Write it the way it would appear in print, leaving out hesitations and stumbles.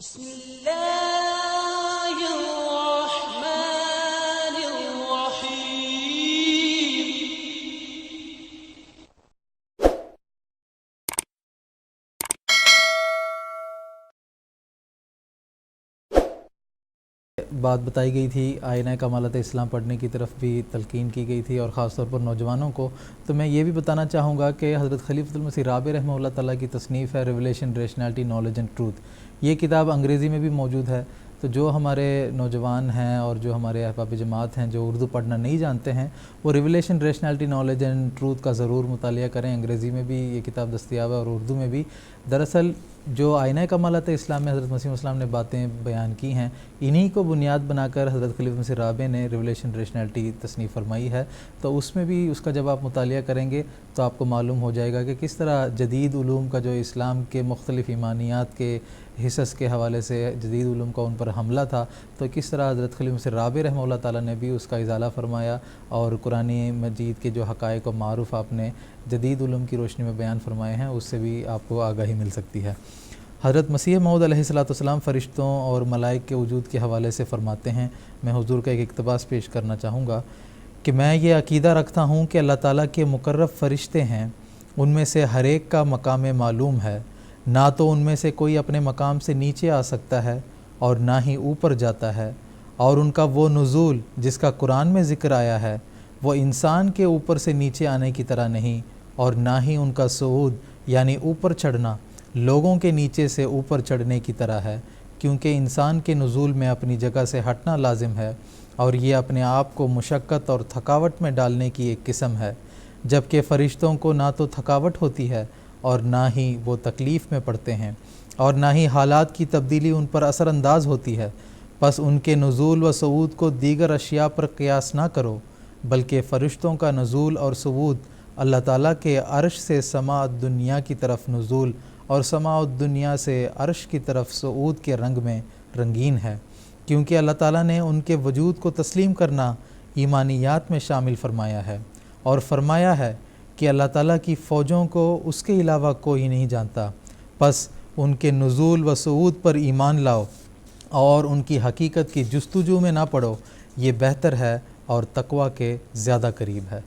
بسم الله الرحمن الرحيم. بات بتائی گئی تھی آئینہ کمالات اسلام پڑھنے کی طرف بھی تلقین کی گئی تھی، اور خاص طور پر نوجوانوں کو. تو میں یہ بھی بتانا چاہوں گا کہ حضرت خلیفۃ المسیح رابع رحمہ اللہ تعالیٰ کی تصنیف ہے revelation, rationality, knowledge and truth. یہ کتاب انگریزی میں بھی موجود ہے. تو جو ہمارے نوجوان ہیں اور جو ہمارے احباب جماعت ہیں جو اردو پڑھنا نہیں جانتے ہیں، وہ revelation, rationality, knowledge and truth کا ضرور مطالعہ کریں. انگریزی میں بھی یہ کتاب دستیاب ہے اور اردو میں بھی. دراصل جو آئینہ کمالات اسلام میں حضرت مسیح السلام نے باتیں بیان کی ہیں، انہی کو بنیاد بنا کر حضرت خلیفۃ المسیح رابع نے ریولیشن، ریشنالٹی تصنیف فرمائی ہے. تو اس میں بھی اس کا جب آپ مطالعہ کریں گے تو آپ کو معلوم ہو جائے گا کہ کس طرح جدید علوم کا جو اسلام کے مختلف ایمانیات کے حصص کے حوالے سے جدید علوم کا ان پر حملہ تھا، تو کس طرح حضرت خلیفۃ المسیح رابع رحمہ اللہ تعالیٰ نے بھی اس کا ازالہ فرمایا، اور قرآن مجید کے جو حقائق و معروف آپ نے جدید علوم کی روشنی میں بیان فرمائے ہیں، اس سے بھی آپ کو آگاہی مل سکتی ہے. حضرت مسیح موعود علیہ السلام فرشتوں اور ملائک کے وجود کے حوالے سے فرماتے ہیں. میں حضور کا ایک اقتباس پیش کرنا چاہوں گا کہ میں یہ عقیدہ رکھتا ہوں کہ اللہ تعالیٰ کے مقرب فرشتے ہیں، ان میں سے ہر ایک کا مقام معلوم ہے. نہ تو ان میں سے کوئی اپنے مقام سے نیچے آ سکتا ہے اور نہ ہی اوپر جاتا ہے، اور ان کا وہ نزول جس کا قرآن میں ذکر آیا ہے وہ انسان کے اوپر سے نیچے آنے کی طرح نہیں، اور نہ ہی ان کا صعود یعنی اوپر چڑھنا لوگوں کے نیچے سے اوپر چڑھنے کی طرح ہے، کیونکہ انسان کے نزول میں اپنی جگہ سے ہٹنا لازم ہے، اور یہ اپنے آپ کو مشقت اور تھکاوٹ میں ڈالنے کی ایک قسم ہے، جبکہ فرشتوں کو نہ تو تھکاوٹ ہوتی ہے اور نہ ہی وہ تکلیف میں پڑتے ہیں، اور نہ ہی حالات کی تبدیلی ان پر اثر انداز ہوتی ہے. پس ان کے نزول و صعود کو دیگر اشیاء پر قیاس نہ کرو، بلکہ فرشتوں کا نزول اور صعود اللہ تعالیٰ کے عرش سے سماء دنیا کی طرف نزول اور سماء دنیا سے عرش کی طرف صعود کے رنگ میں رنگین ہے، کیونکہ اللہ تعالیٰ نے ان کے وجود کو تسلیم کرنا ایمانیات میں شامل فرمایا ہے، اور فرمایا ہے کہ اللہ تعالیٰ کی فوجوں کو اس کے علاوہ کوئی نہیں جانتا. پس ان کے نزول و صعود پر ایمان لاؤ اور ان کی حقیقت کی جستجو میں نہ پڑو، یہ بہتر ہے اور تقویٰ کے زیادہ قریب ہے.